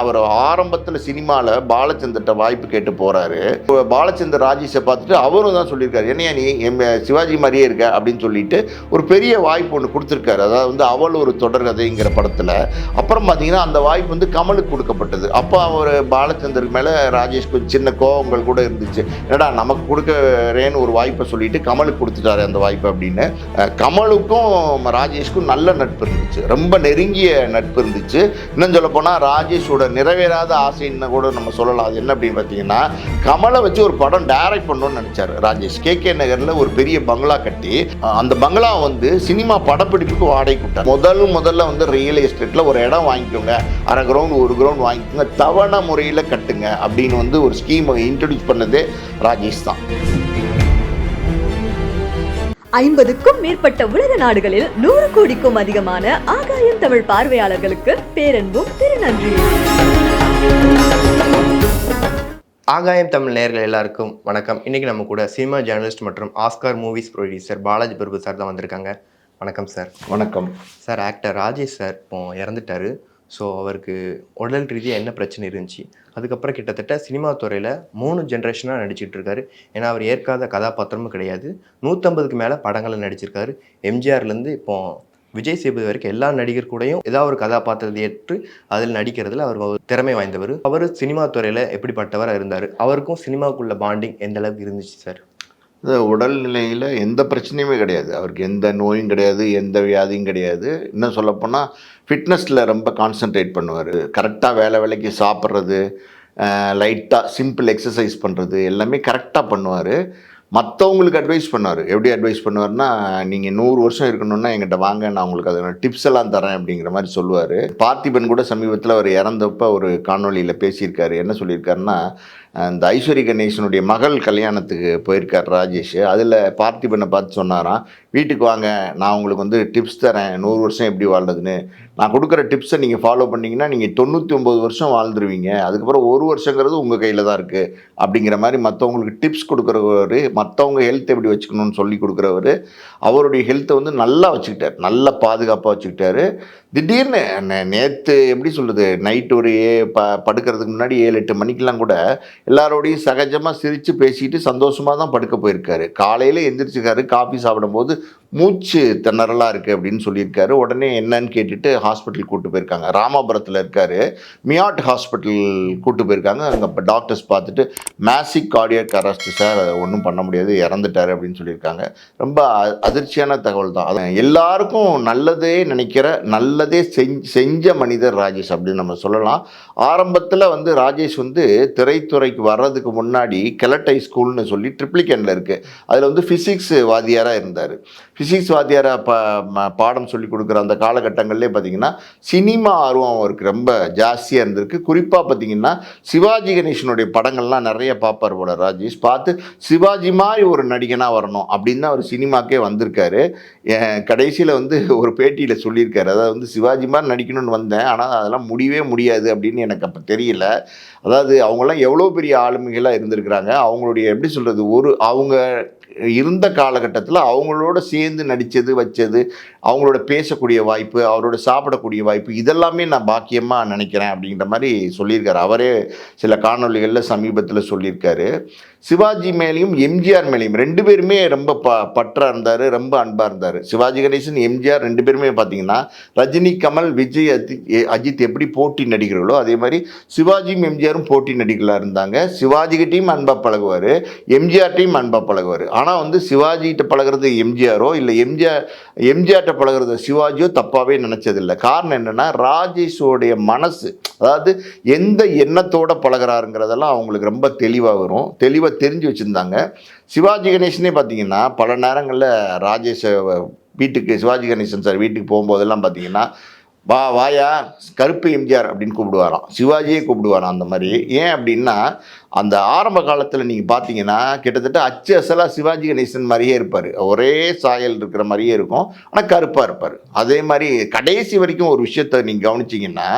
அவர் ஆரம்பத்தில் சினிமாவில் பாலச்சந்தர்கிட்ட வாய்ப்பு கேட்டு போகிறாரு. பாலச்சந்தர் ராஜேஷை பார்த்துட்டு அவரும் தான் சொல்லியிருக்காரு, என்னையா நீ சிவாஜி மாதிரியே இருக்க அப்படின்னு சொல்லிட்டு ஒரு பெரிய வாய்ப்பு ஒன்று கொடுத்துருக்காரு. அதாவது வந்து அவள் ஒரு தொடர்கதைங்கிற படத்தில். அப்புறம் பார்த்தீங்கன்னா அந்த வாய்ப்பு வந்து கமலுக்கு கொடுக்கப்பட்டது. அப்போ அவர் பாலச்சந்தருக்கு மேலே ராஜேஷ் கொஞ்சம் சின்ன கோபங்கள் கூட இருந்துச்சு. என்னடா நமக்கு கொடுக்குறேன்னு ஒரு வாய்ப்பை சொல்லிட்டு கமலுக்கு கொடுத்துட்டாரு அந்த வாய்ப்பு அப்படின்னு. கமலுக்கும் ராஜேஷ்க்கும் நல்ல நட்பு இருந்துச்சு, ரொம்ப நெருங்கிய நட்பு இருந்துச்சு. இன்னும் சொல்ல போனால் ராஜேஷோட நிறைவேறாத ஆசைன்னு கூட நம்ம சொல்லலாம். அது என்ன அப்படின்னு பார்த்தீங்கன்னா, கமலை வச்சு ஒரு படம் டைரக்ட் பண்ணணும்னு நினைச்சாரு ராஜேஷ். KK நகரில் ஒரு பெரிய பங்களா கட்டி அந்த பங்களா வந்து சினிமா படப்பிடிப்புக்கு வாடகை விட்டார். முதல்ல வந்து ரியல் எஸ்டேட்டில் ஒரு இடம் வாங்கிக்கோங்க, அரை கிரவுண்ட் ஒரு கிரவுண்ட் வாங்கிக்கோங்க, தவணை முறையில் கட்டுங்க அப்படின்னு வந்து ஒரு ஸ்கீம் இன்ட்ரடியூஸ் பண்ணதே ராஜேஷ் தான். 50க்கும் மேற்பட்ட உலக நாடுகளில் 100 கோடிக்கும் அதிகமான ஆகாயம் தமிழ் பார்வையாளர்களுக்கு பேரன்பும் திருநன்றி. ஆகாயம் தமிழ் நேயர்கள் எல்லாருக்கும் வணக்கம். இன்னைக்கு நம்ம கூட சினிமா ஜேர்னலிஸ்ட் மற்றும் ஆஸ்கார் மூவிஸ் ப்ரொடியூசர் பாலாஜி பிரபு சார் தான் வந்திருக்காங்க. வணக்கம் சார். வணக்கம் சார். ஆக்டர் ராஜேஷ் சார் இப்போ இறந்துட்டாரு. ஸோ அவருக்கு உடல் ரீதியாக என்ன பிரச்சனை இருந்துச்சு, அதுக்கப்புறம் கிட்டத்தட்ட சினிமா துறையில் 3 ஜென்ரேஷனாக நடிச்சிட்டு இருக்காரு. ஏன்னா அவர் ஏற்காத கதாபாத்திரமும் கிடையாது. 150க்கு மேலே படங்களை நடிச்சிருக்காரு. எம்ஜிஆர்லேருந்து இப்போ விஜய் சேதுபதி வரைக்கும் எல்லா நடிகர் கூடயும் ஏதாவது ஒரு கதாபாத்திரத்தை ஏற்று அதில் நடிக்கிறதுல அவர் திறமை வாய்ந்தவர். அவர் சினிமா துறையில் எப்படிப்பட்டவராக இருந்தார், அவருக்கும் சினிமாவுக்குள்ள பாண்டிங் எந்த அளவுக்கு இருந்துச்சு சார்? உடல்நிலையில் எந்த பிரச்சனையுமே கிடையாது, அவருக்கு எந்த நோயும் கிடையாது, எந்த வியாதியும் கிடையாது. இன்னும் சொல்லப்போனால் ஃபிட்னஸில் ரொம்ப கான்சன்ட்ரேட் பண்ணுவார். கரெக்டாக வேலைக்கு சாப்பிட்றது, லைட்டாக சிம்பிள் எக்ஸசைஸ் பண்ணுறது எல்லாமே கரெக்டாக பண்ணுவார். மற்றவங்களுக்கு அட்வைஸ் பண்ணுவார். எப்படி அட்வைஸ் பண்ணுவார்னா, நீங்கள் 100 வருஷம் இருக்கணும்னா எங்கிட்ட வாங்க, நான் உங்களுக்கு அதோட டிப்ஸ் எல்லாம் தரேன் அப்படிங்கிற மாதிரி சொல்லுவார். பார்த்திபன் கூட சமீபத்தில் அவர் இறந்தப்போ ஒரு காணொலியில் பேசியிருக்காரு. என்ன சொல்லியிருக்காருன்னா, இந்த ஐஸ்வரி கணேசனுடைய மகள் கல்யாணத்துக்கு போயிருக்கார் ராஜேஷ். அதில் பார்த்திபனை பார்த்து சொன்னாராம், வீட்டுக்கு வாங்க, நான் உங்களுக்கு வந்து டிப்ஸ் தரேன் 100 வருஷம் எப்படி வாழ்றதுன்னு. நான் கொடுக்குற டிப்ஸை நீங்கள் ஃபாலோ பண்ணிங்கன்னா நீங்கள் 99 வருஷம் வாழ்ந்துருவீங்க. அதுக்கப்புறம் 1 வருஷங்கிறது உங்கள் கையில் தான் இருக்குது அப்படிங்கிற மாதிரி மற்றவங்களுக்கு டிப்ஸ் கொடுக்குறவர், மற்றவங்க ஹெல்த் எப்படி வச்சுக்கணும்னு சொல்லி கொடுக்குறவர். அவருடைய ஹெல்த்தை வந்து நல்லா வச்சுக்கிட்டார், நல்லா பாதுகாப்பாக வச்சுக்கிட்டாரு. திடீர்னு நேற்று எப்படி சொல்கிறது, நைட்டு ஒரு படுக்கிறதுக்கு முன்னாடி 7-8 மணிக்கெலாம் கூட எல்லாரோடையும் சகஜமாக சிரித்து பேசிட்டு சந்தோஷமாக தான் படுக்க போயிருக்காரு. காலையில் எந்திரிச்சிருக்காரு, காஃபி சாப்பிடும்போது மூச்சு திணறலாக இருக்குது அப்படின்னு சொல்லியிருக்காரு. உடனே என்னன்னு கேட்டுட்டு ஹாஸ்பிட்டல் கூப்பிட்டு போயிருக்காங்க. ராமாபுரத்தில் இருக்கார், மியாட் ஹாஸ்பிட்டல் கூப்பிட்டு போயிருக்காங்க. அங்கே டாக்டர்ஸ் பார்த்துட்டு மேசிக் கார்டியாக் அரெஸ்ட் சார், ஒன்றும் பண்ண முடியாது, இறந்துட்டார் அப்படின்னு சொல்லியிருக்காங்க. ரொம்ப அதிர்ச்சியான தகவல் தான். அது எல்லாருக்கும் நல்லதே நினைக்கிற, நல்லதே செஞ்ச மனிதர் ராஜேஷ் அப்படின்னு நம்ம சொல்லலாம். ஆரம்பத்தில் வந்து ராஜேஷ் வந்து திரைத்துறைக்கு வர்றதுக்கு முன்னாடி கெலட்டை ஸ்கூல்னு சொல்லி ட்ரிப்ளிகேனில் இருக்குது, அதில் வந்து ஃபிசிக்ஸ் வாத்தியாராக இருந்தார். ஃபிசிக்ஸ் வாத்தியாராக பாடம் சொல்லி கொடுக்குற அந்த காலகட்டங்கள்லேயே பார்த்திங்கன்னா சினிமா ஆர்வம் அவருக்கு ரொம்ப ஜாஸ்தியாக இருந்திருக்கு. குறிப்பாக பார்த்திங்கன்னா சிவாஜி கணேசனுடைய படங்கள்லாம் நிறைய பார்ப்பார் போல ராஜேஷ். பார்த்து சிவாஜி மாதிரி ஒரு நடிகனாக வரணும் அப்படின்னு தான் அவர் சினிமாக்கே வந்திருக்காரு. கடைசியில் வந்து ஒரு பேட்டியில் சொல்லியிருக்காரு, அதாவது வந்து சிவாஜி மாதிரி நடிக்கணும்னு வந்தேன், ஆனால் அதெல்லாம் முடியவே முடியாது அப்படின்னு எனக்கு அப்போ தெரியல. அதாவது அவங்களாம் எவ்வளோ பெரிய ஆளுமைகளாக இருந்திருக்கிறாங்க. அவங்களுடைய எப்படி சொல்கிறது, அவங்க இருந்த காலகட்டத்தில் அவங்களோட சேர்ந்து நடித்தது வச்சது, அவங்களோட பேசக்கூடிய வாய்ப்பு, அவரோட சாப்பிடக்கூடிய வாய்ப்பு, இதெல்லாமே நான் பாக்கியமாக நினைக்கிறேன் அப்படிங்கிற மாதிரி சொல்லியிருக்காரு. அவரே சில காணொலிகளில் சமீபத்தில் சொல்லியிருக்காரு. சிவாஜி மேலேயும் எம்ஜிஆர் மேலேயும் 2 பேருமே ரொம்ப பற்றா இருந்தார், ரொம்ப அன்பாக இருந்தார். சிவாஜி கணேசன், எம்ஜிஆர் 2 பேருமே பார்த்தீங்கன்னா ரஜினி, கமல், விஜய், அஜித் எப்படி போட்டி நடிகர்களோ அதே மாதிரி சிவாஜியும் எம்ஜிஆரும் போட்டி நடிகர்களாக இருந்தாங்க. சிவாஜிகிட்டையும் அன்பாக பழகுவார், எம்ஜிஆர்ட்டையும் அன்பாக பழகுவார். ஆனால் வந்து சிவாஜிகிட்ட பழகிறது எம்ஜிஆரோ இல்லை எம்ஜிஆர்கிட்ட பழகிறது சிவாஜியோ தப்பாகவே நினச்சதில்லை. காரணம் என்னென்னா, ராஜேஷோடைய மனசு, அதாவது எந்த எண்ணத்தோடு பழகிறாருங்கிறதெல்லாம் அவங்களுக்கு ரொம்ப தெளிவாக வரும், தெளிவாக தெரிஞ்சு வச்சுருந்தாங்க. சிவாஜி கணேசனே பார்த்தீங்கன்னா பல நேரங்களில் ராஜேஷை வீட்டுக்கு, சிவாஜி கணேசன் சார் வீட்டுக்கு போகும்போதெல்லாம் பார்த்தீங்கன்னா, வாயா கருப்பு எம்ஜிஆர் அப்படின்னு கூப்பிடுவாராம், சிவாஜியே கூப்பிடுவாராம் அந்த மாதிரி. ஏன் அப்படின்னா, அந்த ஆரம்ப காலத்தில் நீங்கள் பார்த்தீங்கன்னா கிட்டத்தட்ட அச்சு அசலாக சிவாஜி கணேசன் மாதிரியே இருப்பார், ஒரே சாயல் இருக்கிற மாதிரியே இருக்கும், ஆனால் கருப்பாக இருப்பார். அதே மாதிரி கடைசி வரைக்கும் ஒரு விஷயத்தை நீங்கள் கவனிச்சிங்கன்னா,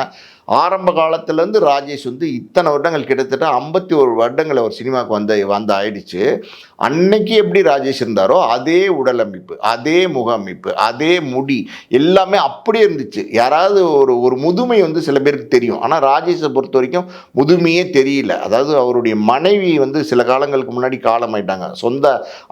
ஆரம்ப காலத்துலேருந்து ராஜேஷ் வந்து இத்தனை வருடங்கள் கிட்டத்தட்ட 51 வருடங்கள் அவர் சினிமாவுக்கு வந்து ஆயிடுச்சு. அன்னைக்கு எப்படி ராஜேஷ் இருந்தாரோ அதே உடல் அமைப்பு, அதே முக அமைப்பு, அதே முடி எல்லாமே அப்படியே இருந்துச்சு. யாராவது ஒரு ஒரு முதுமை வந்து சில பேருக்கு தெரியும். ஆனால் ராஜேஷை பொறுத்த வரைக்கும் முதுமையே தெரியல. அதாவது அவருடைய மனைவி வந்து சில காலங்களுக்கு முன்னாடி காலமாயிட்டாங்க. சொந்த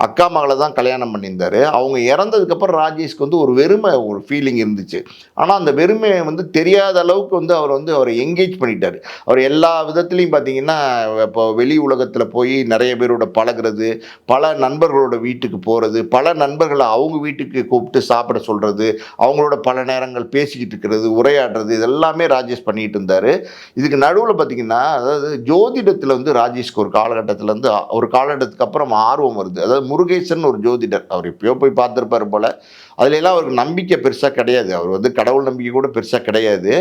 அக்கா மகளை தான் கல்யாணம் பண்ணியிருந்தார். அவங்க இறந்ததுக்கப்புறம் ராஜேஷ்க்கு வந்து ஒரு வெறுமை ஒரு ஃபீலிங் இருந்துச்சு. ஆனால் அந்த வெறுமையை வந்து தெரியாத அளவுக்கு வந்து அவரை எங்கேஜ் பண்ணிட்டார். அவர் எல்லா விதத்துலையும் பார்த்தீங்கன்னா இப்போ வெளி உலகத்தில் போய் நிறைய பேரோட பழகிறது, பல நண்பர்களோட வீட்டுக்கு போகிறது, பல நண்பர்களை அவங்க வீட்டுக்கு கூப்பிட்டு சாப்பிட சொல்கிறது, அவங்களோட பல நேரங்கள் பேசிக்கிட்டு இருக்கிறது, உரையாடுறது, இதெல்லாமே ராஜேஷ் பண்ணிகிட்டு இருந்தார். இதுக்கு நடுவில் பார்த்திங்கன்னா அதாவது ஜோதிடத்தில் வந்து ராஜேஷ்க்கு ஒரு காலகட்டத்துக்கு அப்புறம் ஆர்வம் வருது. அதாவது முருகேசன் ஒரு ஜோதிடர், அவர் எப்பயோ போய் பார்த்துருப்பார் போல். அதுலெல்லாம் அவருக்கு நம்பிக்கை பெருசாக கிடையாது. அவர் வந்து கடவுள் நம்பிக்கை கூட பெருசாக கிடையாது.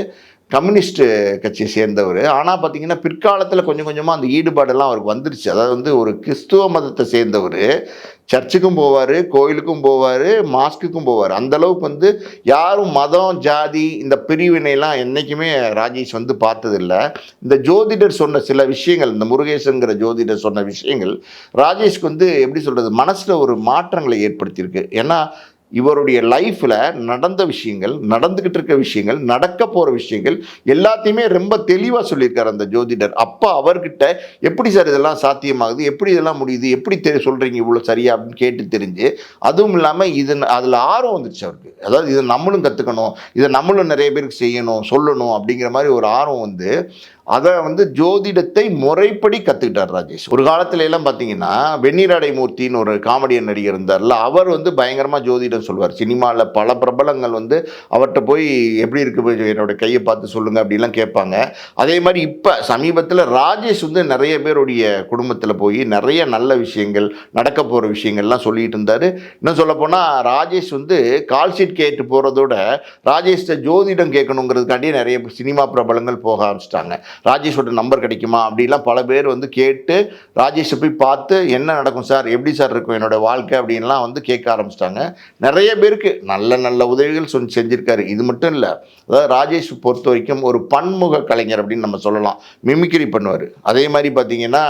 கம்யூனிஸ்ட் கட்சியை சேர்ந்தவர். ஆனால் பார்த்தீங்கன்னா பிற்காலத்தில் கொஞ்சம் கொஞ்சமாக அந்த ஈடுபாடெல்லாம் அவருக்கு வந்துருச்சு. அதாவது வந்து ஒரு கிறிஸ்துவ மதத்தை சேர்ந்தவர், சர்ச்சுக்கும் போவார், கோயிலுக்கும் போவார், மாஸ்க்குக்கும் போவார். அந்தளவுக்கு வந்து யாரும் மதம் ஜாதி இந்த பிரிவினைலாம் என்றைக்குமே ராஜேஷ் வந்து பார்த்ததில்லை. இந்த ஜோதிடர் சொன்ன சில விஷயங்கள், இந்த முருகேசன்கிற ஜோதிடர் சொன்ன விஷயங்கள் ராஜேஷ்க்கு வந்து எப்படி சொல்கிறது, மனசில் ஒரு மாற்றங்களை ஏற்படுத்தியிருக்கு. ஏன்னா இவருடைய லைஃப்பில் நடந்த விஷயங்கள், நடந்துக்கிட்டு இருக்க விஷயங்கள், நடக்க போகிற விஷயங்கள் எல்லாத்தையுமே ரொம்ப தெளிவாக சொல்லியிருக்காரு அந்த ஜோதிடர். அப்போ அவர்கிட்ட எப்படி சார் இதெல்லாம் சாத்தியமாகுது, எப்படி இதெல்லாம் முடியுது, எப்படி சொல்கிறீங்க இவ்வளோ சரியா அப்படின்னு கேட்டு தெரிஞ்சு, அதுவும் இல்லாமல் அதில் ஆர்வம் வந்துருச்சு அவருக்கு. அதாவது இதை நம்மளும் கற்றுக்கணும், இதை நம்மளும் நிறைய பேருக்கு செய்யணும், சொல்லணும் அப்படிங்கிற மாதிரி ஒரு ஆர்வம் வந்து அதை வந்து ஜோதிடத்தை முறைப்படி கற்றுக்கிட்டார் ராஜேஷ். ஒரு காலத்துல எல்லாம் பார்த்தீங்கன்னா வெந்நீராடை மூர்த்தின்னு ஒரு காமெடியன் நடிகர் இருந்தார்ல, அவர் வந்து பயங்கரமாக ஜோதிடம் சொல்வார். சினிமாவில் பல பிரபலங்கள் வந்து அவர்கிட்ட போய் எப்படி இருக்கு என்னோட கையை பார்த்து சொல்லுங்கள் அப்படிலாம் கேட்பாங்க. அதே மாதிரி இப்போ சமீபத்தில் ராஜேஷ் வந்து நிறைய பேருடைய குடும்பத்தில் போய் நிறைய நல்ல விஷயங்கள், நடக்க போகிற விஷயங்கள்லாம் சொல்லிட்டு இருந்தார். இன்னும் சொல்லப்போனால் ராஜேஷ் வந்து கால்ஷீட் கேட்டு போகிறதோட ராஜேஷ்ட ஜோதிடம் கேட்கணுங்கிறதுக்காண்டியே நிறைய சினிமா பிரபலங்கள் போக ஆரம்பிச்சிட்டாங்க. ராஜேஷோட நம்பர் கிடைக்குமா அப்படிலாம் பல பேர் வந்து கேட்டு ராஜேஷை போய் பார்த்து என்ன நடக்கும் சார், எப்படி சார் இருக்கும் என்னோட வாழ்க்கை அப்படின்லாம் வந்து கேட்க ஆரம்பிச்சிட்டாங்க. நிறைய பேருக்கு நல்ல நல்ல உதவிகள் செஞ்சுருக்காரு. இது மட்டும் இல்லை, அதாவது ராஜேஷ் பொறுத்த வரைக்கும் ஒரு பன்முக கலைஞர் அப்படின்னு நம்ம சொல்லலாம். மிமிக்ரி பண்ணுவார். அதே மாதிரி பார்த்தீங்கன்னா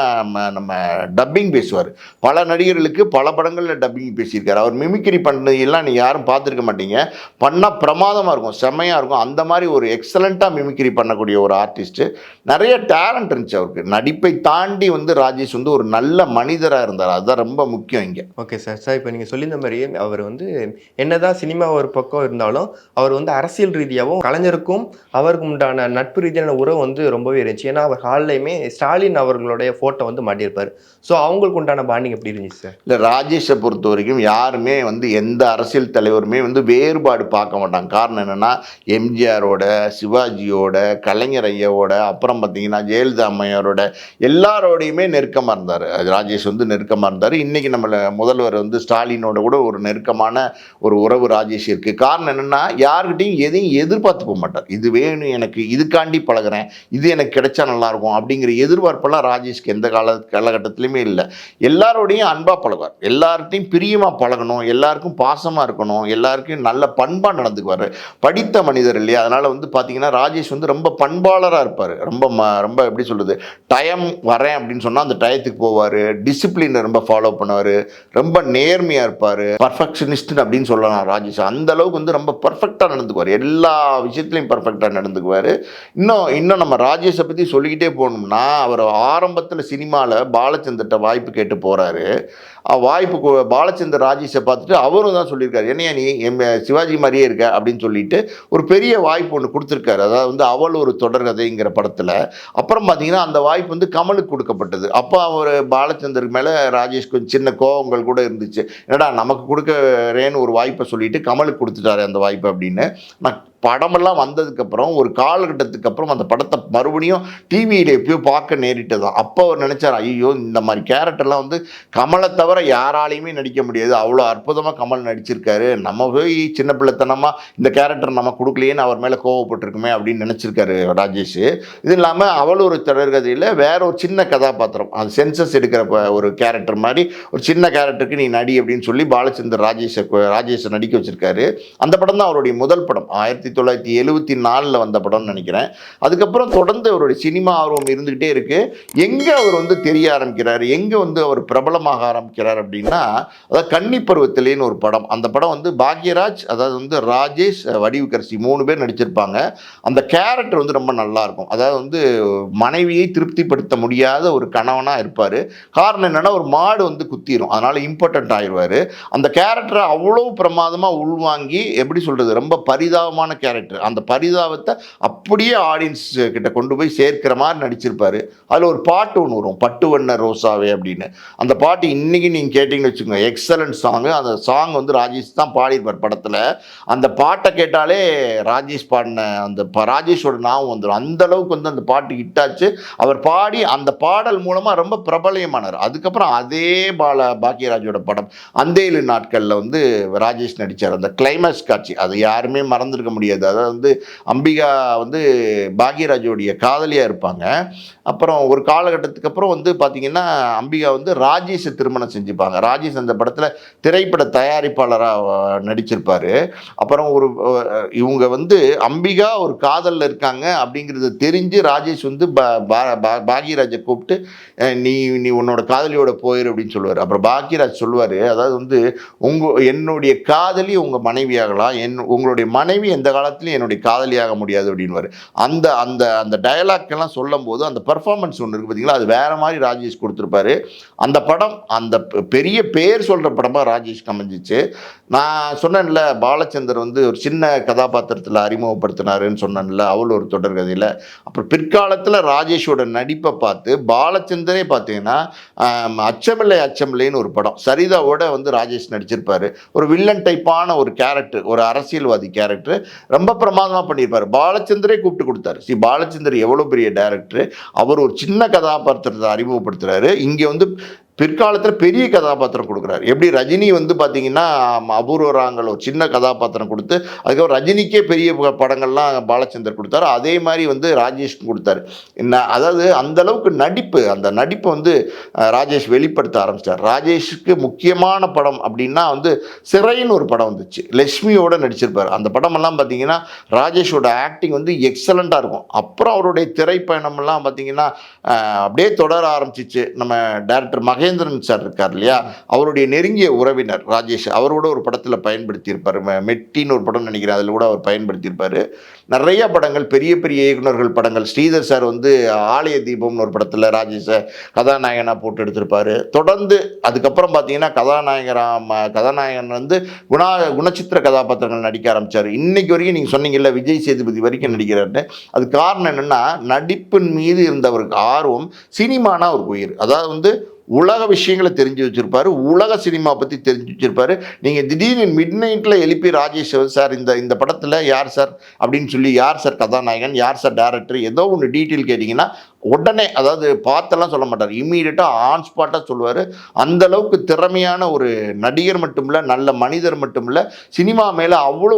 நம்ம டப்பிங் பேசுவார். பல நடிகர்களுக்கு பல படங்களில் டப்பிங் பேசியிருக்காரு. அவர் மிமிக்ரி பண்ணதெல்லாம் நீங்கள் யாரும் பார்த்துருக்க மாட்டீங்க. பண்ணால் பிரமாதமாக இருக்கும், செம்மையாக இருக்கும். அந்த மாதிரி ஒரு எக்ஸலண்ட்டாக மிமிக்ரி பண்ணக்கூடிய ஒரு ஆர்டிஸ்ட்டு. நிறைய டேலண்ட் இருந்துச்சு அவருக்கு. நடிப்பை தாண்டி வந்து ராஜேஷ் வந்து ஒரு நல்ல மனிதராக இருந்தார். அதுதான் ரொம்ப முக்கியம் இங்கே. ஓகே சார், இப்போ நீங்கள் சொல்லியிருந்த மாதிரி அவர் வந்து என்னதான் சினிமா ஒரு பக்கம் இருந்தாலும் அவர் வந்து அரசியல் ரீதியாகவும் கலைஞருக்கும் அவருக்கு உண்டான நட்பு ரீதியான உறவு வந்து ரொம்பவே இருந்துச்சு. ஏன்னா அவர் ஹால்லையுமே ஸ்டாலின் அவர்களுடைய ஃபோட்டோ வந்து மாட்டியிருப்பார். ஸோ அவங்களுக்கு உண்டான பாண்டிங் எப்படி இருந்துச்சு சார்? இல்லை, ராஜேஷை பொறுத்த வரைக்கும் யாருமே வந்து எந்த அரசியல் தலைவருமே வந்து வேறுபாடு பார்க்க மாட்டாங்க. காரணம் என்னென்னா எம்ஜிஆரோட, சிவாஜியோட, கலைஞர் ஐயாவோட, அப்புறம் பார்த்தீங்கன்னா ஜெயலலிதா அம்மையாரோட எல்லாரோடையுமே நெருக்கமாக இருந்தார். ராஜேஷ் வந்து நெருக்கமாக இருந்தார். இன்றைக்கி நம்மளை முதல்வர் வந்து ஸ்டாலினோட கூட ஒரு நெருக்கமான ஒரு உறவு ராஜேஷ் இருக்குது. காரணம் என்னென்னா யார்கிட்டையும் எதையும் எதிர்பார்த்து போக மாட்டார். இது வேணும் எனக்கு, இதுக்காண்டி பழகிறேன், இது எனக்கு கிடைச்சா நல்லாயிருக்கும் அப்படிங்கிற எதிர்பார்ப்பெல்லாம் ராஜேஷ்க்கு எந்த காலகட்டத்திலையுமே இல்லை. எல்லாரோடையும் அன்பாக பழகுவார், எல்லார்கிட்டையும் பிரியமாக பழகணும், எல்லாருக்கும் பாசமாக இருக்கணும், எல்லாருக்கும் நல்ல பண்பாக நடந்துக்குவார். படித்த மனிதர் இல்லையா, அதனால் வந்து பார்த்தீங்கன்னா ராஜேஷ் வந்து ரொம்ப பண்பாளராக இருப்பார். ரொம்ப எப்படி சொல்கிறது, டைம் வரேன் அப்படின்னு சொன்னால் அந்த டயத்துக்கு போவார். டிசிப்ளினை ரொம்ப ஃபாலோ பண்ணுவார். ரொம்ப நேர்மையாக இருப்பார். பர்ஃபெக்ஷனிஸ்ட் அப்படின்னு சொல்லலாம் ராஜேஷ். அந்த அளவுக்கு வந்து ரொம்ப பர்ஃபெக்டாக நடந்துக்குவார். எல்லா விஷயத்துலையும் பர்ஃபெக்டாக நடந்துக்குவார். இன்னும் நம்ம ராஜேஷை பற்றி சொல்லிக்கிட்டே போகணும்னா, அவர் ஆரம்பத்தில் சினிமாவில் பாலச்சந்தர்கிட்ட வாய்ப்பு கேட்டு போகிறாரு. வாய்ப்பு பாலச்சந்தர் ராஜேஷை பார்த்துட்டு அவரும் தான் சொல்லியிருக்காரு, என்னையா நீ சிவாஜி மாதிரியே இருக்க அப்படின்னு சொல்லிட்டு ஒரு பெரிய வாய்ப்பு ஒன்று கொடுத்துருக்காரு. அதாவது வந்து அவள் ஒரு தொடர்கதைங்கிற படத்தில். அப்புறம் பார்த்தீங்கன்னா அந்த வாய்ப்பு வந்து கமலுக்கு கொடுக்கப்பட்டது. அப்போ அவர் பாலச்சந்தருக்கு மேலே ராஜேஷ் கொஞ்சம் சின்ன கோபங்கள் கூட இருந்துச்சு. என்னடா நமக்கு கொடுக்கறேன்னு ஒரு வாய்ப்பை சொல்லிட்டு கமலுக்கு கொடுத்துட்டாரு அந்த வாய்ப்பு அப்படின்னு. நான் படமெல்லாம் வந்ததுக்கப்புறம் ஒரு காலகட்டத்துக்கு அப்புறம் அந்த படத்தை மறுபடியும் டிவியில் எப்பயோ பார்க்க நேரிட்டு தான். அப்போ அவர் நினச்சார், ஐயோ இந்த மாதிரி கேரக்டர்லாம் வந்து கமலை தவிர யாராலையுமே நடிக்க முடியாது, அவ்வளோ அற்புதமாக கமல் நடிச்சிருக்காரு, நம்ம போய் சின்ன பிள்ளைத்தனமாக இந்த கேரக்டர் நம்ம கொடுக்கலையேன்னு அவர் மேலே கோவப்பட்டிருக்குமே அப்படின்னு நினச்சிருக்காரு ராஜேஷ். இது இல்லாமல் அவள் ஒரு தொடர்கதையில் வேற ஒரு சின்ன கதாபாத்திரம், அது சென்சஸ் எடுக்கிற ஒரு கேரக்டர் மாதிரி ஒரு சின்ன கேரக்டருக்கு நீ நடி அப்படின்னு சொல்லி பாலச்சந்தர் ராஜேஷை நடிக்க வச்சிருக்காரு. அந்த படம் தான் அவருடைய முதல் படம். 1974 வந்த படம்னு நினைக்கிறேன். அதுக்கப்புறம் தொடர்ந்து அவருடைய சினிமா ஆர்வம் இருந்துகிட்டே இருக்கு. எங்கே அவர் வந்து தெரிய ஆரம்பிக்கிறார், எங்கே வந்து அவர் பிரபலமாக ஆரம்பிக்கிறார் அப்படின்னா, அதாவது கன்னி பருவத்திலேன்னு ஒரு படம். அந்த படம் வந்து பாக்யராஜ், அதாவது வந்து ராஜேஷ், வடிவுக்கரசி 3 பேர் நடிச்சிருப்பாங்க. அந்த கேரக்டர் வந்து ரொம்ப நல்லா இருக்கும். அதாவது வந்து மனைவியை திருப்திப்படுத்த முடியாத ஒரு கணவனாக இருப்பார். காரணம் என்னென்னா, ஒரு மாடு வந்து குத்திரும், அதனால் இம்பார்ட்டன்ட் ஆயிடுவார். அந்த கேரக்டரை அவ்வளோ பிரமாதமாக உள்வாங்கி, எப்படி சொல்கிறது, ரொம்ப பரிதாபமான கேரக்டர். அந்த பரிதாபத்தை அப்படியே ஆடியன்ஸ் கிட்ட கொண்டு போய் சேர்க்கிற மாதிரி நடிச்சிருப்பார். அதில் ஒரு பாட்டு ஒன்று வரும், பட்டு வண்ண ரோசாவே அப்படின்னு. அந்த பாட்டு இன்றைக்கி நீங்கள் கேட்டிங்கன்னு வச்சுக்கோங்க, எக்ஸலண்ட் சாங்கு. அந்த சாங் வந்து ராஜேஷ் தான் பாடியிருப்பார் படத்தில். அந்த பாட்டை கேட்டாலே ராஜேஷ் பாடின அந்த ராஜேஷோட ஞாபகம் வந்துடும். அந்த அளவுக்கு வந்து அந்த பாட்டு ஹிட்டாச்சு. அவர் பாடி அந்த பாடல் மூலமாக ரொம்ப பிரபலமானார். அதுக்கப்புறம் அதே பாக்யராஜோட படம் அந்தேழு நாட்களில் வந்து ராஜேஷ் நடித்தார். அந்த கிளைமேக்ஸ் காட்சி அதை யாருமே மறந்துருக்க முடியாது. அதாவது வந்து அம்பிகா வந்து பாக்யராஜோடைய காதலியாக இருப்பாங்க. அப்புறம் ஒரு காலகட்டத்துக்கு அப்புறம் வந்து பார்த்திங்கன்னா, அம்பிகா வந்து ராஜேஷை திருமணம் செஞ்சுப்பாங்க. ராஜேஷ் அந்த படத்தில் திரைப்பட தயாரிப்பாளராக நடிச்சிருப்பார். அப்புறம் இவங்க வந்து அம்பிகா ஒரு காதலில் இருக்காங்க அப்படிங்கிறத தெரிஞ்சு ராஜேஷ் வந்து பாக்யராஜை கூப்பிட்டு நீ உன்னோட காதலியோட போயிரு அப்படின்னு சொல்லுவார். அப்புறம் பாக்யராஜ் சொல்லுவார், அதாவது வந்து என்னுடைய காதலி உங்கள் மனைவியாகலாம், உங்களுடைய மனைவி எந்த காலத்துலையும் என்னுடைய காதலியாக முடியாது அப்படின்வார். அந்த அந்த அந்த டயலாக்கெல்லாம் சொல்லும் போது அந்த பர்ஃபார்மன்ஸ் ஒன்று இருக்குது பார்த்தீங்களா, அது வேறு மாதிரி ராஜேஷ் கொடுத்துருப்பாரு. அந்த படம் அந்த பெரிய பேர் சொல்கிற படமாக ராஜேஷ் அமைஞ்சிச்சு. நான் சொன்னேன்ல, பாலச்சந்தர் வந்து ஒரு சின்ன கதாபாத்திரத்தில் அறிமுகப்படுத்தினாருன்னு சொன்னேன்ல, அவள் ஒரு தொடர்கதையில். அப்புறம் பிற்காலத்தில் ராஜேஷோட நடிப்பை பார்த்து பாலச்சந்தரே பார்த்தீங்கன்னா அச்சமில்லைன்னு ஒரு படம் சரிதாவோட வந்து ராஜேஷ் நடிச்சிருப்பார். ஒரு வில்லன் டைப்பான ஒரு கேரக்டர், ஒரு அரசியல்வாதி கேரக்டர் ரொம்ப பிரமாதமாக பண்ணியிருப்பார். பாலச்சந்தரே கூப்பிட்டு கொடுத்தாரு. பாலச்சந்தர் எவ்வளோ பெரிய டைரக்டர், அவர் ஒரு சின்ன கதாபாத்திரத்தை அறிமுகப்படுத்துகிறாரு. இங்கே வந்து பிற்காலத்தில் பெரிய கதாபாத்திரம் கொடுக்குறாரு. எப்படி ரஜினி வந்து பார்த்தீங்கன்னா அபூர்வ ராகங்கள் ஒரு சின்ன கதாபாத்திரம் கொடுத்து அதுக்கப்புறம் ரஜினிக்கே பெரிய படங்கள்லாம் பாலச்சந்தர் கொடுத்தாரு, அதே மாதிரி வந்து ராஜேஷ்க்கு கொடுத்தாரு. அதாவது அந்த அளவுக்கு அந்த நடிப்பை வந்து ராஜேஷ் வெளிப்படுத்த ஆரம்பித்தார். ராஜேஷுக்கு முக்கியமான படம் அப்படின்னா வந்து சிறைன்னு ஒரு படம் வந்துச்சு, லட்சுமியோடு நடிச்சிருப்பார். அந்த படமெல்லாம் பார்த்தீங்கன்னா ராஜேஷோட ஆக்டிங் வந்து எக்ஸலண்ட்டாக இருக்கும். அப்புறம் அவருடைய திரைப்பயணமெல்லாம் பார்த்தீங்கன்னா அப்படியே தொடர ஆரம்பிச்சிச்சு. நம்ம டைரக்டர் மகேந்திரன் சார் இருக்கார் இல்லையா, அவருடைய நெருங்கிய உறவினர் ராஜேஷ், அவரோட ஒரு படத்தில் பயன்படுத்தியிருப்பார். மெட்டின்னு ஒரு படம் நினைக்கிறேன், அதில் கூட அவர் பயன்படுத்தியிருப்பார். நிறைய படங்கள், பெரிய பெரிய இயக்குநர்கள் படங்கள். ஸ்ரீதர் சார் வந்து ஆலய தீபம்னு ஒரு படத்தில் ராஜேஷை கதாநாயகனாக போட்டு எடுத்திருப்பார். தொடர்ந்து அதுக்கப்புறம் பார்த்தீங்கன்னா கதாநாயகன் வந்து குணச்சித்திர கதாபாத்திரங்கள் நடிக்க ஆரம்பித்தார். இன்னைக்கு வரைக்கும் நீங்கள் சொன்னீங்கல்ல, விஜய் சேதுபதி வரைக்கும் நடிக்கிறாருன்னு. அது காரணம் என்னென்னா, நடிப்பின் மீது இருந்தவருக்கு ஆர்வம், சினிமானா ஒரு உயிர். அதாவது வந்து உலக விஷயங்களை தெரிஞ்சு வச்சுருப்பார், உலக சினிமா பற்றி தெரிஞ்சு வச்சுருப்பார். நீங்கள் திடீர்னு மிட் நைட்டில் எழுப்பி ராஜேஷ் சார் இந்த படத்தில் யார் சார் அப்படின்னு சொல்லி, யார் சார் கதாநாயகன், யார் சார் டேரக்டர், ஏதோ ஒன்று டீட்டெயில் கேட்டிங்கன்னா உடனே, அதாவது பார்த்தெல்லாம் சொல்ல மாட்டார், இம்மீடியட்டாக ஆன் ஸ்பாட்டாக சொல்லுவார். அந்தளவுக்கு திறமையான ஒரு நடிகர் மட்டும் இல்லை, நல்ல மனிதர் மட்டும் இல்லை, சினிமா மேலே அவ்வளோ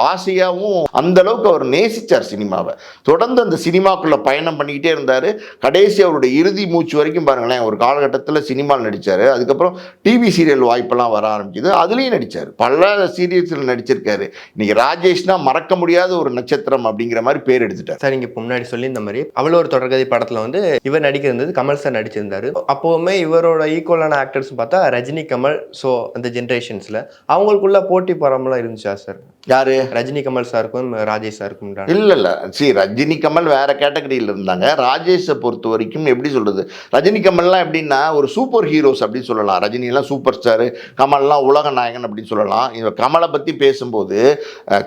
ஆசையாகவும் அந்தளவுக்கு அவர் நேசித்தார் சினிமாவை. தொடர்ந்து அந்த சினிமாக்குள்ளே பயணம் பண்ணிக்கிட்டே இருந்தார். கடைசி அவருடைய இறுதி மூச்சு வரைக்கும் பாருங்களேன், ஒரு காலகட்டத்தில் சினிமாவில் நடித்தார். அதுக்கப்புறம் டிவி சீரியல் வாய்ப்பெல்லாம் வர ஆரம்பிக்குது, அதுலேயும் நடித்தார். பல சீரியல்ஸில் நடிச்சிருக்காரு. இன்றைக்கி ராஜேஷ்னா மறக்க முடியாத ஒரு நட்சத்திரம் அப்படிங்கிற மாதிரி பேர் எடுத்துட்டார். சார், இங்கே முன்னாடி சொல்லி இந்த மாதிரி அவ்வளோ ஒரு தொடர்கதை படத்தில் வந்து இவர் நடிக்கிறது கமல் சார் நடிச்சிருந்தாரு. அப்போவுமே இவரோட ஈக்குவலான ஆக்டர்ஸ் பார்த்தா ரஜினி, கமல். ஸோ அந்த ஜென்ரேஷன்ஸில் அவங்களுக்குள்ள போட்டி பரம்பலாம் இருந்துச்சா சார்? யாரு? ரஜினி கமல் சாருக்கும் ராஜேஷ் சாருக்கும்? இல்லை ரஜினி கமல் வேற கேட்டகரியில் இருந்தாங்க. ராஜேஷை பொறுத்த வரைக்கும் எப்படி சொல்கிறது, ரஜினி கமல்லாம் எப்படின்னா ஒரு சூப்பர் ஹீரோஸ் அப்படின்னு சொல்லலாம். ரஜினிலாம் சூப்பர் ஸ்டாரு, கமல்லாம் உலக நாயகன் அப்படின்னு சொல்லலாம். இந்த கமலை பற்றி பேசும்போது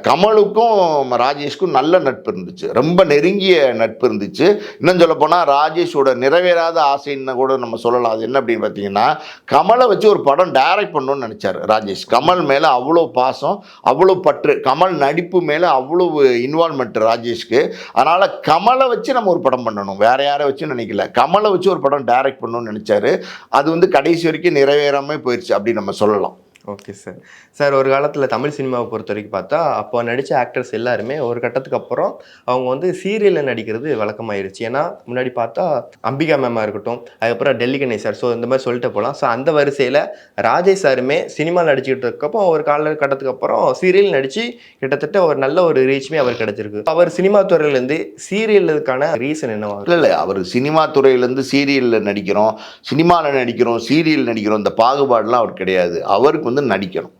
கமலுக்கும் ராஜேஷ்க்கும் நல்ல நட்பு இருந்துச்சு, ரொம்ப நெருங்கிய நட்பு இருந்துச்சு. இன்னும் சொல்லப்போனால் ராஜேஷோட நிறைவேறாத ஆசைன்னு கூட நம்ம சொல்லலாம். அது என்ன அப்படின்னு பார்த்தீங்கன்னா, கமலை வச்சு ஒரு படம் டைரக்ட் பண்ணணும்னு நினச்சார் ராஜேஷ். கமல் மேலே அவ்வளோ பாசம், அவ்வளோ பற்று, கமல் நடிப்பு மேலே அவ்வளவு இன்வால்மெண்ட் ராஜேஷ்க்கு. அதனால் கமலை வச்சு நம்ம ஒரு படம் பண்ணணும், வேற யாரை வச்சு நினைக்கல, கமலை வச்சு ஒரு படம் டைரக்ட் பண்ணணும்னு நினச்சாரு. அது வந்து கடைசி வரைக்கும் நிறைவேறாமல் போயிடுச்சு அப்படின்னு நம்ம சொல்லலாம். Okay sir. சார் ஒரு காலத்தில் தமிழ் சினிமாவை பொறுத்த வரைக்கும் பார்த்தா அப்போ நடித்த ஆக்டர்ஸ் எல்லாருமே ஒரு கட்டத்துக்கு அப்புறம் அவங்க வந்து சீரியலில் நடிக்கிறது வழக்கமாயிருச்சு. ஏன்னா முன்னாடி பார்த்தா அம்பிகா மேமாக இருக்கட்டும், அதுக்கப்புறம் டெல்லி கணேஷ் சார், ஸோ இந்த மாதிரி சொல்லிட்டு போகலாம். ஸோ அந்த வரிசையில் ராஜேஷ் சாருமே சினிமாவில் நடிச்சுக்கிட்டு இருக்கப்போ ஒரு காலகட்டத்துக்கு அப்புறம் சீரியல் நடித்து கிட்டத்தட்ட ஒரு நல்ல ஒரு ரீச்சுமே அவர் கிடச்சிருக்கு. அவர் சினிமா துறையிலேருந்து சீரியலுக்கான ரீசன் என்னவா? இல்லை அவர் சினிமா துறையிலேருந்து சீரியலில் நடிக்கிறோம், சினிமாவில் நடிக்கிறோம், சீரியல் நடிக்கிறோம், இந்த பாகுபாடெலாம் அவர் கிடையாது. அவருக்கு வந்து நடிக்கணும்.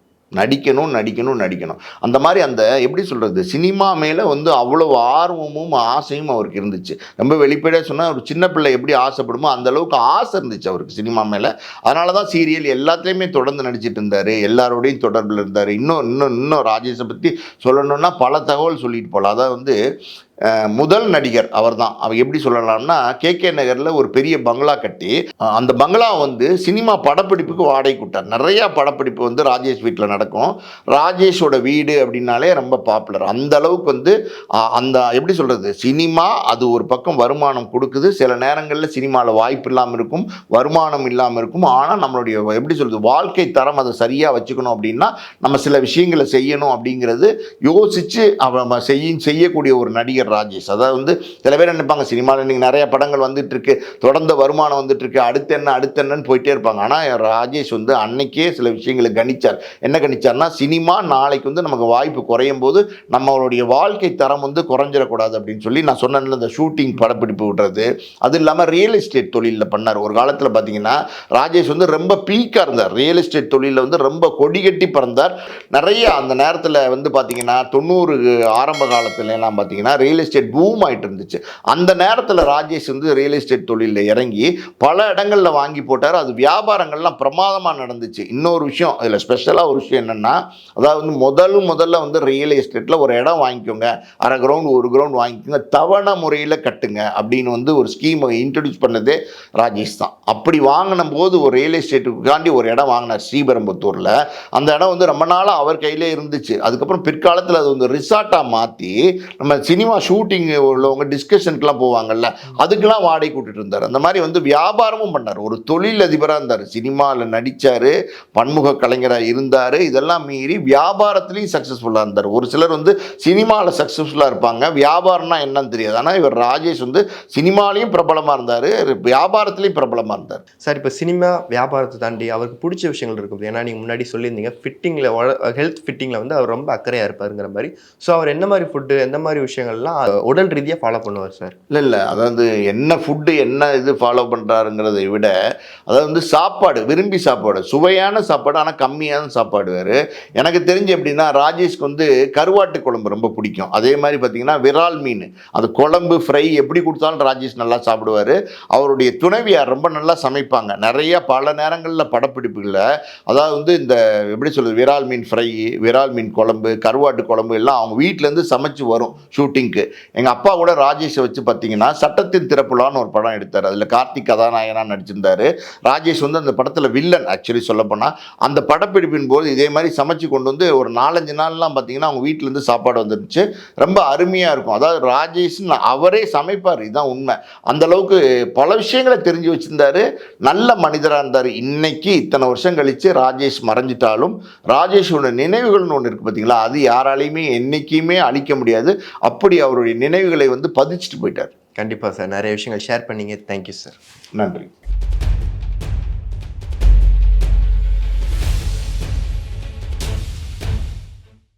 அந்த மாதிரி அந்த எப்படி சொல்கிறது, சினிமா மேலே வந்து அவ்வளோ ஆர்வமும் ஆசையும் அவருக்கு இருந்துச்சு. ரொம்ப வெளிப்படையாக சொன்னால் ஒரு சின்ன பிள்ளை எப்படி ஆசைப்படுமோ அந்த அளவுக்கு ஆசை இருந்துச்சு அவருக்கு சினிமா மேலே. அதனால தான் சீரியல் எல்லாத்துலேயுமே தொடர்ந்து நடிச்சிட்டு இருந்தார், எல்லாரோடையும் தொடர்பில் இருந்தார். இன்னும் ராஜேஷை பற்றி சொல்லணுன்னா பல தகவல் சொல்லிட்டு போகலாம். அதாவது வந்து முதல் நடிகர் அவர் தான். அவர் எப்படி சொல்லலாம்னா KK நகரில் ஒரு பெரிய பங்களா கட்டி அந்த பங்களா வந்து சினிமா படப்பிடிப்புக்கு வாடகைக்கு விட்டார். நிறையா படப்பிடிப்பு வந்து ராஜேஷ் வீட்டில் நடக்கும். ராஜேஷோட வீடு அப்படின்னாலே ரொம்ப பாப்புலர். அந்த அளவுக்கு வந்து அந்த எப்படி சொல்கிறது, சினிமா அது ஒரு பக்கம் வருமானம் கொடுக்குது. சில நேரங்களில் சினிமாவில் வாய்ப்பு இல்லாமல் இருக்கும், வருமானம் இல்லாமல் இருக்கும். ஆனால் நம்மளுடைய எப்படி சொல்கிறது வாழ்க்கை தரம் அதை சரியாக வச்சுக்கணும் அப்படின்னா நம்ம சில விஷயங்களை செய்யணும் அப்படிங்கிறது யோசித்து அவன் செய்யக்கூடிய ஒரு நடிகர் ராஜேஷ். அதாவது வந்து சில பேர் நினைப்பாங்க சினிமாவில் இன்னைக்கு நிறைய படங்கள் வந்துட்டு இருக்கு, தொடர்ந்து வருமானம் வந்துட்டு இருக்கு, அடுத்து என்னன்னு போயிட்டே இருப்பாங்க. ஆனால் ராஜேஷ் வந்து அன்னைக்கே சில விஷயங்களை கணிச்சார். என்ன கணிச்சார்னா சினிமா நாளைக்கு வந்து நமக்கு வாய்ப்பு குறையும் போது நம்மளுடைய வாழ்க்கை தரம் வந்து குறைஞ்சிடக்கூடாது அப்படின்னு சொல்லி நான் சொன்ன இந்த ஷூட்டிங் படப்பிடிப்பு விடுறது, அது இல்லாமல் ரியல் எஸ்டேட் தொழிலில் பண்ணார். ஒரு காலத்தில் பார்த்தீங்கன்னா ராஜேஷ் வந்து ரொம்ப பீக்காக இருந்தார். ரியல் எஸ்டேட் தொழிலில் வந்து ரொம்ப கொடிகட்டி பறந்தார். நிறைய அந்த நேரத்தில் வந்து பார்த்தீங்கன்னா 90 ஆரம்ப காலத்துல எல்லாம் பார்த்தீங்கன்னா ரியல் எஸ்டேட் பூம் ஆகிட்டு இருந்துச்சு. அந்த நேரத்தில் ராஜேஷ் வந்து ரியல் எஸ்டேட் தொழிலில் இறங்கி பல இடங்களில் வாங்கி போட்டார். அது வியாபாரங்கள்லாம் பிரமாதமாக நடந்துச்சு. இன்னொரு விஷயம் இதில் ஸ்பெஷலாக ஒரு விஷயம் என்னென்னா, அதாவது முதல்ல வந்து ரியல் எஸ்டேட்டில் ஒரு இடம் வாங்கிக்கோங்க, அரை கிரவுண்ட் 1 கிரவுண்ட் வாங்கிக்கோங்க, தவணை முறையில் கட்டுங்க அப்படின்னு வந்து ஒரு ஸ்கீமை இன்ட்ரடியூஸ் பண்ணதே ராஜேஷ் தான். அப்படி வாங்கின போது ஒரு ரியல் எஸ்டேட்டுக்காண்டி ஒரு இடம் வாங்கினார் ஸ்ரீபெரும்புத்தூரில். அந்த இடம் வந்து ரொம்ப நாளாக அவர் கையிலே இருந்துச்சு. அதுக்கப்புறம் பிற்காலத்தில் அது வந்து ரிசார்ட்டாக மாற்றி நம்ம சினிமா ஷூட்டிங் உள்ளவங்க டிஸ்கஷனுக்குலாம் போவாங்கல்ல, அதுக்கெல்லாம் வாடகை கூட்டிட்டு இருந்தார். அந்த மாதிரி வந்து வியாபாரமும் பண்ணார். ஒரு தொழில் அதிபராக இருந்தார். சினிமாவில் நடித்தார், பன்முக கலைஞராக இருந்தார். இதெல்லாம் மீறி வியாபாரத்துலேயும் சக்ஸஸ்ஃபுல்லாக இருந்தார். ஒரு சிலர் வந்து சினிமாவில் சக்ஸஸ்ஃபுல்லாக இருப்பாங்க, வியாபாரம்னா என்னன்னு தெரியாது. ஆனால் இவர் ராஜேஷ் வந்து சினிமாலையும் பிரபலமாக இருந்தார், வியாபாரத்துலேயும் பிரபலமாக இருந்தார். சார் இப்போ சினிமா வியாபாரத்தை தாண்டி அவருக்கு பிடிச்ச விஷயங்கள் இருக்குது. ஏன்னா நீங்கள் முன்னாடி சொல்லியிருந்தீங்க ஃபிட்டிங்கில், ஹெல்த் ஃபிட்டிங்கில் வந்து அவர் ரொம்ப அக்கறையாக இருப்பாருங்கிற மாதிரி. ஸோ அவர் என்ன மாதிரி ஃபுட்டு, எந்த மாதிரி விஷயங்கள்லாம் உடல் ரீதியாக ஃபாலோ பண்ணுவார் சார்? இல்லை அதாவது என்ன ஃபுட்டு என்ன இது ஃபாலோ பண்ணுறாருங்கிறதை விட அதாவது வந்து சாப்பாடு, விரும்பி சாப்பாடு, சுவையான சாப்பாடு ஆனால் கம்மியான சாப்பாடுவார். எனக்கு தெரிஞ்சு எப்படின்னா ராஜேஷ்க்கு வந்து கருவாட்டு குழம்பு ரொம்ப பிடிக்கும். அதே மாதிரி பார்த்தீங்கன்னா விரால் மீன், அது குழம்பு ஃப்ரை எப்படி கொடுத்தாலும் ராஜேஷ் நல்லா சாப்பிடுவார். அவருடைய துணைவியார் ரொம்ப நல்லா சமைப்பாங்க. நிறைய பல நேரங்களில் படப்பிடிப்புகளில் அதாவது வந்து இந்த எப்படி சொல்கிறது விரால் மீன் ஃப்ரை, விரால் மீன் குழம்பு, கருவாட்டு குழம்பு எல்லாம் அவங்க வீட்டிலேருந்து சமைச்சு வரும் ஷூட்டிங்க்கு. எங்கள் அப்பா கூட ராஜேஷை வச்சு பார்த்தீங்கன்னா சட்டத்தின் திறப்புலான்னு ஒரு படம் எடுத்தார். அதில் கார்த்திக் கதாநாயகனாக நடிச்சிருந்தார். ராஜேஷ் வந்து அந்த படத்தில் வில்லன். ஆக்சுவலி சொல்லப்போனால் அந்த படப்பிடிப்பின் போது இதே மாதிரி சமைச்சு கொண்டு வந்து ஒரு 4-5 நாள்லாம் பார்த்தீங்கன்னா அவங்க வீட்டிலேருந்து சாப்பாடு வந்துருந்துச்சு. ரொம்ப அருமையாக இருக்கும். அதாவது ராஜேஷ் அவரே சமைப்பார், இதுதான் உண்மை. அந்த அளவுக்கு பல விஷயங்களை தெரிஞ்சு வச்சுருந்தார். நல்ல மனிதராக இருந்தார். இன்னைக்கு இத்தனை வருஷம் கழித்து ராஜேஷ் மறைஞ்சிட்டாலும் ராஜேஷோட நினைவுகள்னு ஒன்று இருக்குது பார்த்தீங்களா, அது யாராலையுமே என்றைக்குமே அழிக்க முடியாது. அப்படி அவருடைய நினைவுகளை வந்து பதிச்சுட்டு போயிட்டார். கண்டிப்பாக சார், நிறைய விஷயங்கள் ஷேர் பண்ணீங்க. Thank you sir. நன்றி.